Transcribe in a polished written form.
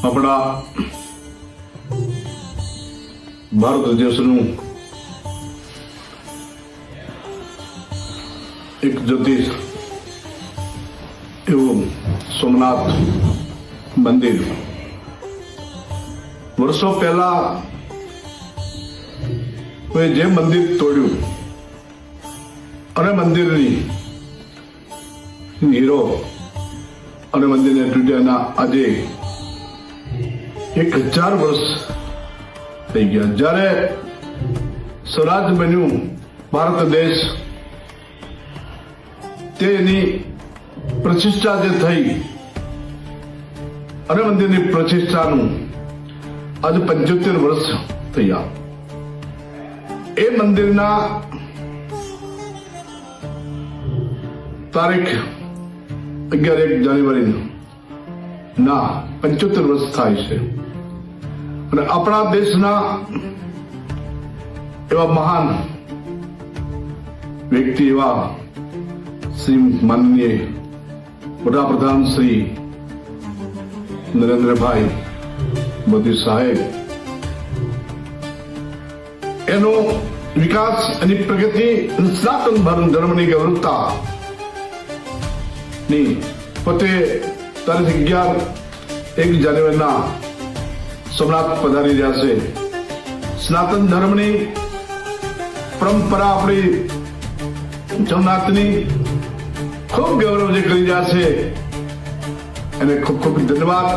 આપણા ભારત દેશનું એક જ્યોતિષ એવું સોમનાથ મંદિર વર્ષો પહેલા કોઈ જે મંદિર તોડ્યું અને મંદિરની હીરો અને મંદિરને તૂટ્યાના આજે 1000 વર્ષ થઈ ગયા. જ્યારે સ્વરાજ બન્યું ભારત દેશ, તેની પ્રતિષ્ઠા જે થઈ અને મંદિરની પ્રતિષ્ઠાનું આજે 75 વર્ષ થયા. એ મંદિરના તારીખ 11 જાન્યુઆરી ના 75 વર્ષ થાય છે. અને આપણા દેશના એવા મહાન વ્યક્તિ એવા શ્રી માનનીય વડાપ્રધાન શ્રી નરેન્દ્રભાઈ મોદી સાહેબ, એનો વિકાસ, એની પ્રગતિ, સનાતન ધર્મની ગૌરવતા ની પોતે તારીખ 1 જાન્યુઆરીના સોમનાથ પધારી રહ્યા છે. સનાતન ધર્મની પરંપરા આપણી સોમનાથની ખૂબ ગૌરવ જે કરી રહ્યા છે એને ખૂબ ખૂબ ધન્યવાદ.